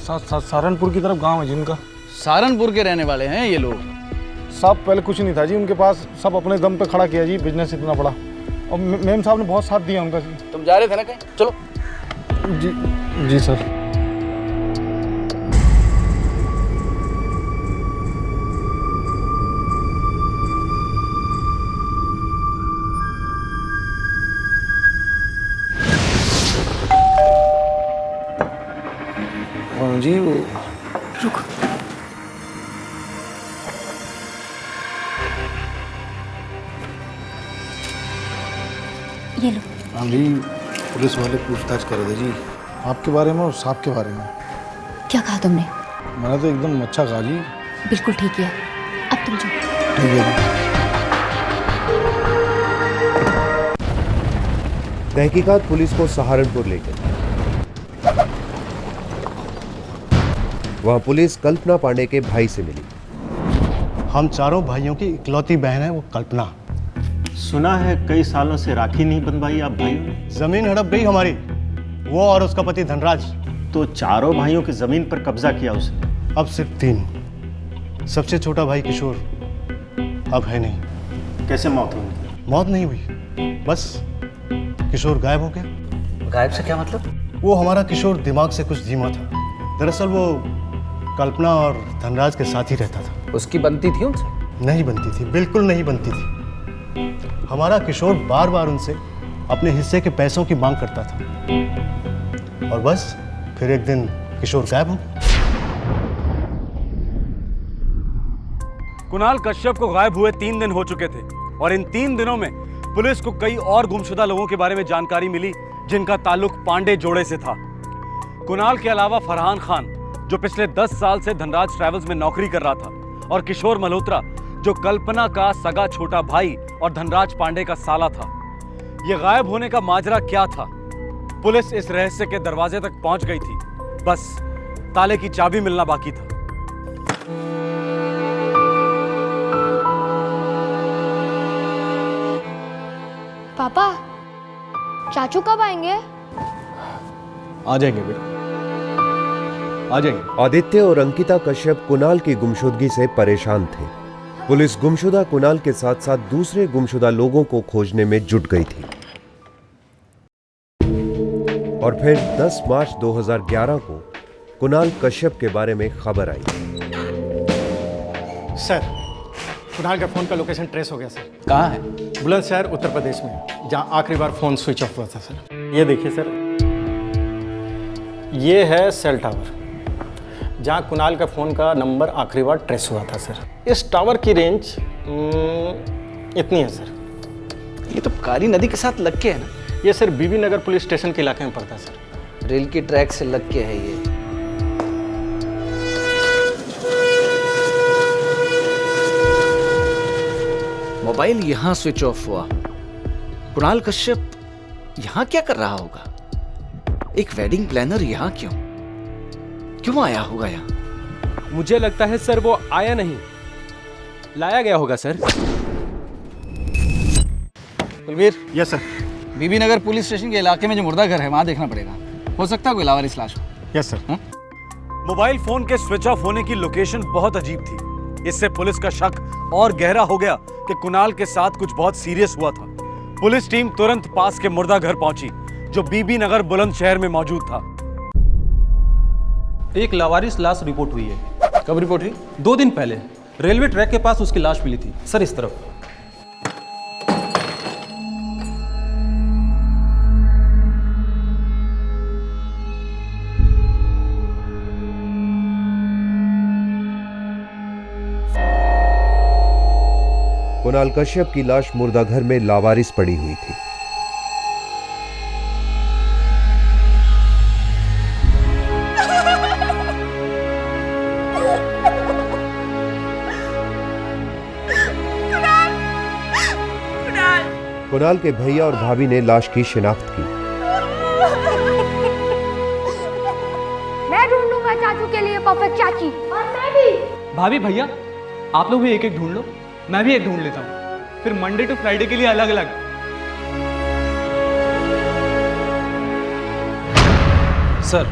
सहारनपुर की तरफ गांव है जिनका। सहारनपुर के रहने वाले हैं ये लोग? साहब पहले कुछ नहीं था जी उनके पास, सब अपने दम पे खड़ा किया जी, बिजनेस इतना बड़ा, और मेम साहब ने बहुत साथ दिया उनका जी। तुम जा रहे थे ना कहीं? चलो। जी सर। जी वो रुको, ये लो। हाँ जी, पुलिस वाले पूछताछ कर रहे थे जी आपके बारे में और साहब के बारे में। क्या कहा तुमने? मैंने तो एकदम अच्छा कहा जी। बिल्कुल ठीक है, अब तुम जाओ। ठीक है जी। तहकीकात पुलिस को सहारनपुर ले गई। वहां पुलिस कल्पना पांडे के भाई से मिली। हम चारों भाइयों की इकलौती बहन है वो कल्पना। सुना है कई सालों से राखी नहीं बंधवाई आप भाइयों ने। जमीन हड़प गई हमारी, वो और उसका पति धनराज। तो चारों भाइयों की जमीन पर कब्जा किया उसने। अब सिर्फ 3। सबसे छोटा भाई किशोर अब है नहीं। कैसे मौत हुई? मौत नहीं हुई, बस किशोर गायब हो गया। गायब से क्या मतलब? वो हमारा किशोर दिमाग से कुछ धीमा था। दरअसल वो कल्पना और धनराज के साथ ही रहता था। उसकी बनती थी उनसे? नहीं बनती थी, बिल्कुल नहीं बनती थी। हमारा किशोर बार बार उनसे अपने हिस्से के पैसों की मांग करता था और बस फिर एक दिन किशोर गायब हो गया। कुणाल कश्यप को गायब हुए 3 दिन हो चुके थे और इन 3 दिनों में पुलिस को कई और गुमशुदा लोगों के बारे में जानकारी मिली जिनका ताल्लुक पांडे जोड़े से था। कुणाल के अलावा फरहान खान, जो पिछले 10 साल से धनराज ट्रैवल्स में नौकरी कर रहा था, और किशोर मल्होत्रा, जो कल्पना का सगा छोटा भाई और धनराज पांडे का साला था। यह गायब होने का माजरा क्या था? पुलिस इस रहस्य के दरवाजे तक पहुंच गई थी, बस ताले की चाबी मिलना बाकी था। पापा, चाचू कब आएंगे? आ जाएंगे बेटा, आ जाएंगे। आदित्य और अंकिता कश्यप कुणाल की गुमशुदगी से परेशान थे। पुलिस गुमशुदा कुणाल के साथ साथ दूसरे गुमशुदा लोगों को खोजने में जुट गई थी। और फिर 10 मार्च 2011 को कुणाल कश्यप के बारे में खबर आई। सर, कुणाल का फोन का लोकेशन ट्रेस हो गया सर। कहाँ है? बुलंदशहर, उत्तर प्रदेश में, जहां आखिरी बार फोन स्विच ऑफ हुआ था सर। ये देखिए सर, ये है सेल टावर जहां कुणाल का फोन का नंबर आखिरी बार ट्रेस हुआ था सर। इस टावर की रेंज इतनी है सर। ये तो काली नदी के साथ लग के है ना? ये sir Bibi Nagar police station के इलाके में पड़ता है सर। रेल की ट्रैक से लग के है ये। मोबाइल यहाँ स्विच ऑफ हुआ। कुणाल कश्यप यहाँ क्या कर रहा होगा? एक वेडिंग प्लानर यहाँ क्यों आया होगा यहाँ? मुझे लगता है सर वो आया नहीं, लाया गया होगा sir. Kulvir. Yes sir. Bibi Nagar police station के इलाके में जो मुर्दा घर है वहां देखना पड़ेगा, हो सकता है कोई लावारिस लाश हो। Yes sir. मोबाइल फोन के स्विच ऑफ होने की लोकेशन बहुत अजीब थी। इससे पुलिस का शक और गहरा हो गया कि कुणाल के साथ कुछ बहुत सीरियस हुआ था। पुलिस टीम तुरंत पास के मुर्दा घर पहुंची जो बीबी नगर बुलंदशहर में मौजूद था। एक लावारिस लाश रिपोर्ट हुई है। कब रिपोर्ट हुई? 2 दिन पहले रेलवे ट्रैक के पास उसकी लाश मिली थी सर, इस तरफ। कुणाल कश्यप की लाश मुर्दाघर में लावारिस पड़ी हुई थी। कुणाल के भैया और भाभी ने लाश की शिनाख्त की। मैं ढूंढूंगा चाचू के लिए परफेक्ट चाची। और मैं भी। भाभी भैया, आप लोग भी एक एक ढूंढ लो, मैं भी एक ढूंढ लेता हूँ, फिर मंडे टू फ्राइडे के लिए अलग अलग। सर,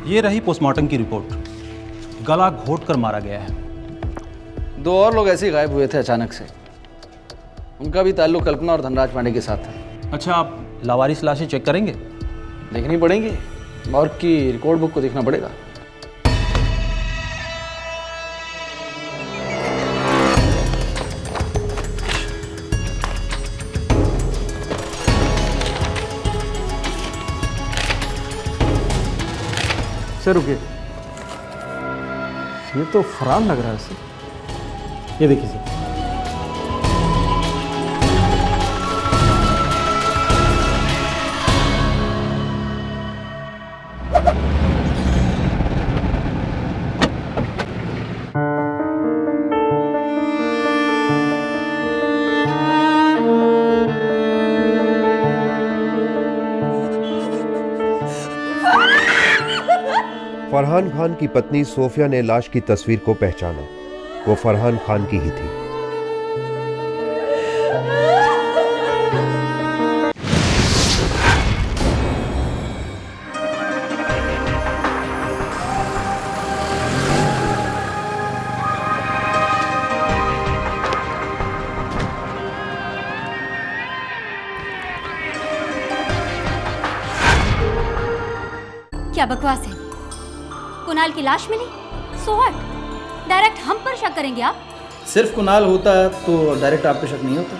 ये रही पोस्टमार्टम की रिपोर्ट। गला घोट कर मारा गया है। 2 और लोग ऐसे ही गायब हुए थे अचानक से। उनका भी ताल्लुक कल्पना और धनराज पांडे के साथ है। अच्छा, आप लावारिस लाशें चेक करेंगे? देखनी पड़ेंगी, मॉर्ग की रिकॉर्ड बुक को देखना पड़ेगा। सर रुकिए, ये तो फरहान लग रहा है सर। ये देखिए सर। फरहान खान की पत्नी सोफिया ने लाश की तस्वीर को पहचाना। वो फरहान खान की ही थी। क्या बकवास है? कुणाल की लाश मिली, सो व्हाट? डायरेक्ट हम पर शक करेंगे आप? सिर्फ कुणाल होता तो डायरेक्ट आप पे शक नहीं होता।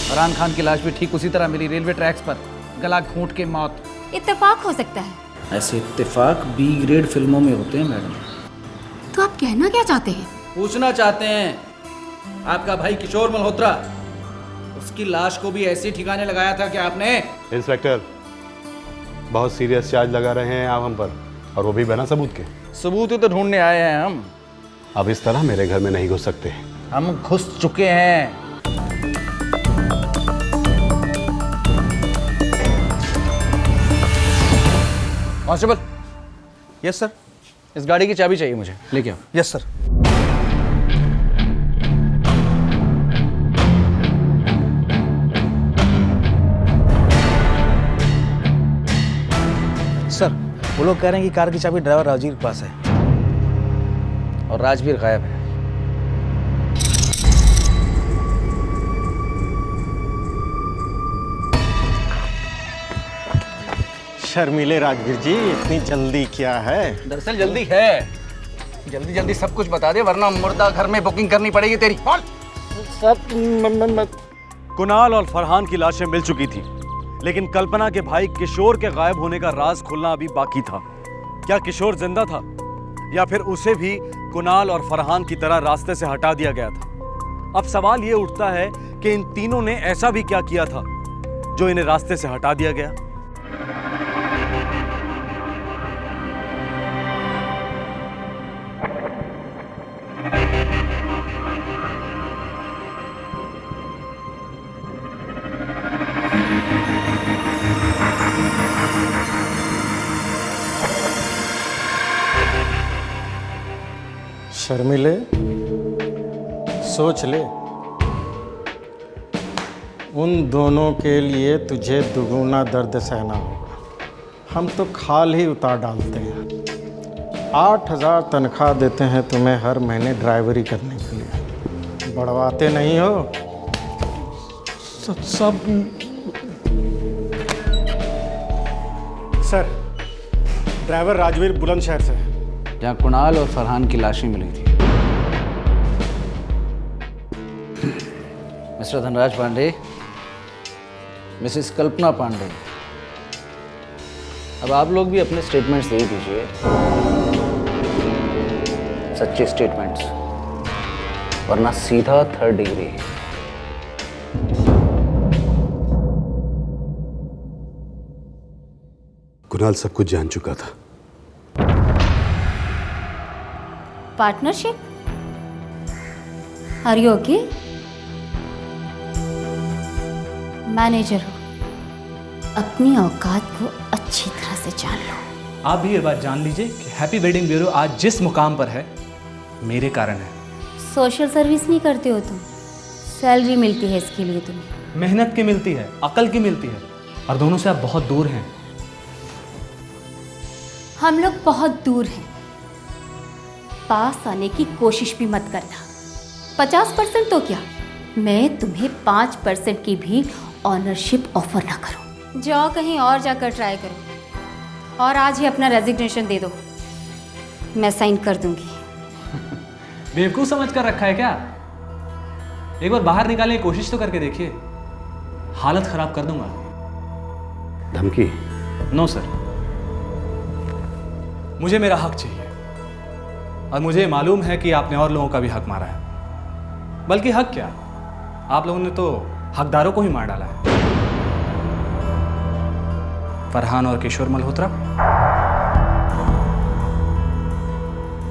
फरहान खान की लाश भी ठीक उसी तरह मिली, रेलवे ट्रैक्स पर, गला घूंट के मौत। इत्तेफाक हो सकता है। ऐसे इत्तेफाक बी ग्रेड फिल्मों में होते हैं मैडम। तो आप कहना क्या चाहते हैं? पूछना चाहते हैं, आपका भाई किशोर मल्होत्रा, उसकी लाश को भी ऐसे ठिकाने लगाया था कि आपने? इंस्पेक्टर, बहुत सीरियस चार्ज लगा रहे हैं आप हम पर, और वो भी बिना सबूत के। सबूत ही तो ढूंढने आए हैं हम। अब इस तरह मेरे घर में नहीं घुस सकते। हम घुस चुके हैं। कांस्टेबल। Yes sir. इस गाड़ी की चाबी चाहिए मुझे, लेके आओ। Yes sir. सर, वो लोग कह रहे हैं कि कार की चाबी ड्राइवर राजवीर के पास है और राजवीर गायब है। शर्मिले राजवीर जी, इतनी जल्दी क्या है? दरअसल जल्दी है, जल्दी जल्दी सब कुछ बता दे वरना मुर्दा घर में बुकिंग करनी पड़ेगी तेरी। कुणाल और फरहान की लाशें मिल चुकी थी, लेकिन कल्पना के भाई किशोर के गायब होने का राज खुलना अभी बाकी था। क्या किशोर जिंदा था या फिर उसे भी कुणाल और फरहान की तरह रास्ते से हटा दिया गया था? अब सवाल यह उठता है कि इन तीनों ने ऐसा भी क्या किया था जो इन्हें रास्ते से हटा दिया गया? शर्मिले, सोच ले, उन दोनों के लिए तुझे दुगुना दर्द सहना होगा। हम तो खाल ही उतार डालते हैं। 8,000 तनख्वाह देते हैं तुम्हें हर महीने ड्राइवरी करने के लिए, बढ़वाते नहीं हो। सब सर, ड्राइवर राजवीर बुलंदशहर से, जहाँ कुणाल और फरहान की लाशें मिली थी। मिस्टर धनराज पांडे, मिसेस कल्पना पांडे, अब आप लोग भी अपने स्टेटमेंट्स दे दीजिए, सच्चे स्टेटमेंट्स, वरना सीधा 3rd डिग्री। कुणाल सब कुछ जान चुका था। Partnership? Are you okay? Manager हो, अपनी औकात को अच्छी तरह से जान लो। आप भी ये बात जान लीजिए कि हैप्पी वेडिंग ब्यूरो आज जिस मुकाम पर है, मेरे कारण है। सोशल सर्विस नहीं करते हो तुम, सैलरी मिलती है इसके लिए तुम्हें। मेहनत की मिलती है, अकल की मिलती है, और दोनों से आप बहुत दूर हैं। हम लोग बहुत दूर हैं, पास आने की कोशिश भी मत करना। 50% तो क्या, मैं तुम्हें 5% की भी ऑनरशिप ऑफर ना करूं। जाओ कहीं और जाकर ट्राई करो, और आज ही अपना रेजिग्नेशन दे दो, मैं साइन कर दूंगी। बेवकूफ़ समझ कर रखा है क्या? एक बार बाहर निकालने की कोशिश तो करके देखिए, हालत खराब कर दूंगा। धमकी? नो सर, मुझे मेरा हक चाहिए, और मुझे मालूम है कि आपने और लोगों का भी हक मारा है। बल्कि हक क्या, आप लोगों ने तो हकदारों को ही मार डाला है। फरहान और किशोर मल्होत्रा,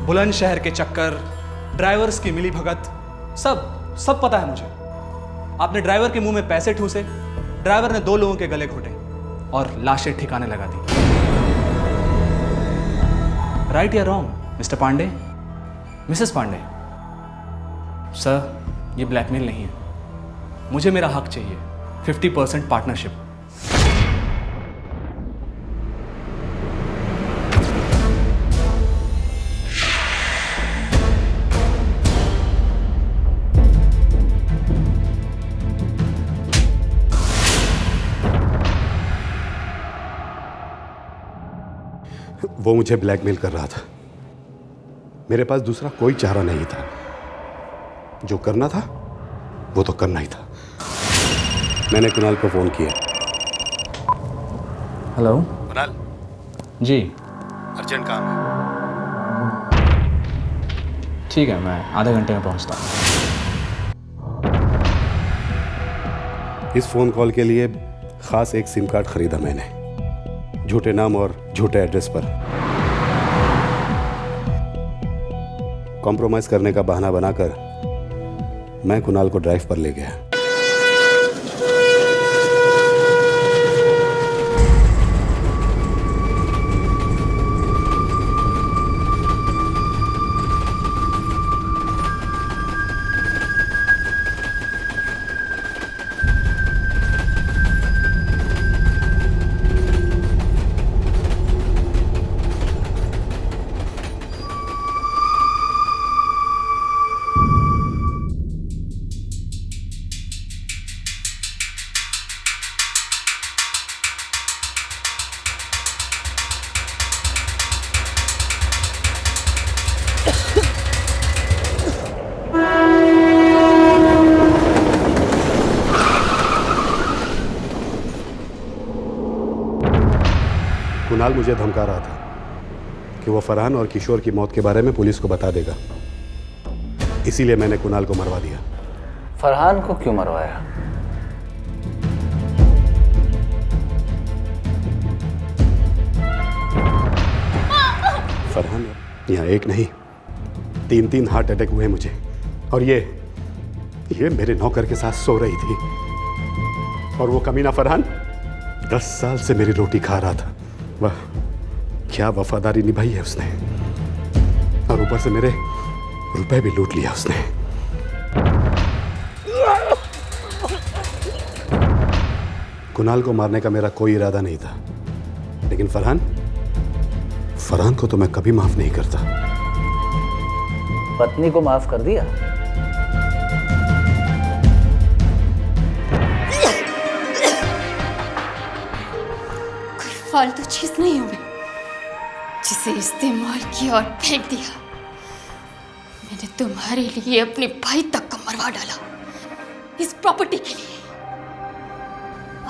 बुलंदशहर के चक्कर, ड्राइवर्स की मिली भगत, सब पता है मुझे। आपने ड्राइवर के मुंह में पैसे ठूसे, ड्राइवर ने 2 लोगों के गले घोटे और लाशें ठिकाने लगा दी। राइट या wrong mister Pandey, missus Pandey? Sir, ये ब्लैकमेल नहीं है, मुझे मेरा हक चाहिए, 50% पार्टनरशिप। वो मुझे ब्लैकमेल कर रहा था। मेरे पास दूसरा कोई चारा नहीं था। जो करना था वो तो करना ही था। मैंने कुणाल को फोन किया। हेलो कुणाल जी, अर्जेंट काम है। ठीक है, मैं आधे घंटे में पहुंचता हूँ। इस फोन कॉल के लिए खास एक सिम कार्ड खरीदा मैंने, झूठे नाम और झूठे एड्रेस पर। कॉम्प्रोमाइज करने का बहाना बनाकर मैं कुणाल को ड्राइव पर ले गया। कुणाल मुझे धमका रहा था कि वो फरहान और किशोर की मौत के बारे में पुलिस को बता देगा। इसीलिए मैंने कुणाल को मरवा दिया। फरहान को क्यों मरवाया? फरहान यहाँ एक नहीं 3 हार्ट अटैक हुए मुझे, और ये मेरे नौकर के साथ सो रही थी, और वो कमीना फरहान 10 साल से मेरी रोटी खा रहा था। वाह, क्या वफादारी निभाई है उसने, और ऊपर से मेरे रुपए भी लूट लिया उसने। कुणाल को मारने का मेरा कोई इरादा नहीं था, लेकिन फरहान को तो मैं कभी माफ नहीं करता। पत्नी को माफ कर दिया? कोई फालतू चीज नहीं हूं मैं जिसे इस्तेमाल किया और फेंक दिया। मैंने तुम्हारे लिए अपने भाई तक को मरवा डाला इस प्रॉपर्टी के लिए।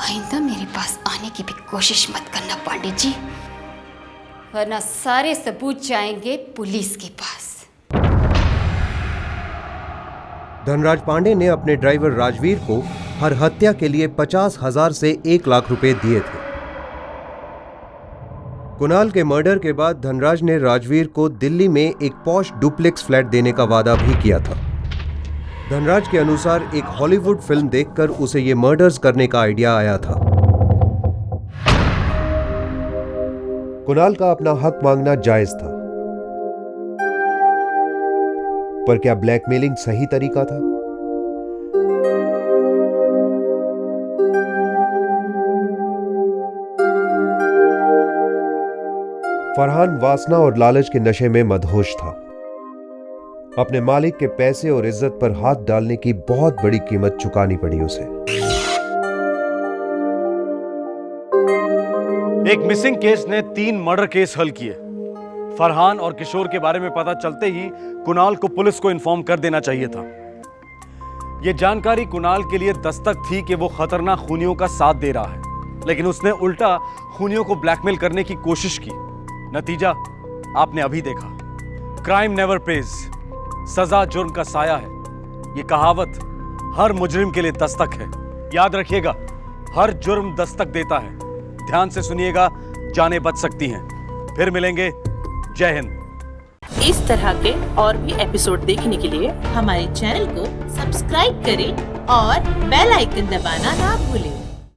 आइंदा मेरे पास आने की भी कोशिश मत करना पांडे जी, वरना सारे सबूत जाएंगे पुलिस के पास। धनराज पांडे ने अपने ड्राइवर राजवीर को हर हत्या के लिए 50,000 से 1 लाख रुपए दिए थे। कुणाल के मर्डर के बाद धनराज ने राजवीर को दिल्ली में एक पॉश डुप्लेक्स फ्लैट देने का वादा भी किया था। धनराज के अनुसार एक हॉलीवुड फिल्म देखकर उसे ये मर्डर्स करने का आइडिया आया था। कुणाल का अपना हक मांगना जायज था, पर क्या ब्लैकमेलिंग सही तरीका था? फरहान वासना और लालच के नशे में मदहोश था। अपने मालिक के पैसे और इज्जत पर हाथ डालने की बहुत बड़ी कीमत चुकानी पड़ी उसे। एक मिसिंग केस ने 3 मर्डर केस हल किए। फरहान और किशोर के बारे में पता चलते ही कुणाल को पुलिस को इन्फॉर्म कर देना चाहिए था। यह जानकारी कुणाल के लिए दस्तक थी कि वो खतरनाक खूनियों का साथ दे रहा है, लेकिन उसने उल्टा खूनियों को ब्लैकमेल करने की कोशिश की। नतीजा आपने अभी देखा। क्राइम नेवर पेज, सजा जुर्म का साया है। यह कहावत हर मुजरिम के लिए दस्तक है। याद रखिएगा, हर जुर्म दस्तक देता है। ध्यान से सुनिएगा, जानें बच सकती हैं। फिर मिलेंगे। जय हिंद। इस तरह के और भी एपिसोड देखने के लिए हमारे चैनल को सब्सक्राइब करें और बेल आइकन दबाना ना भूलें।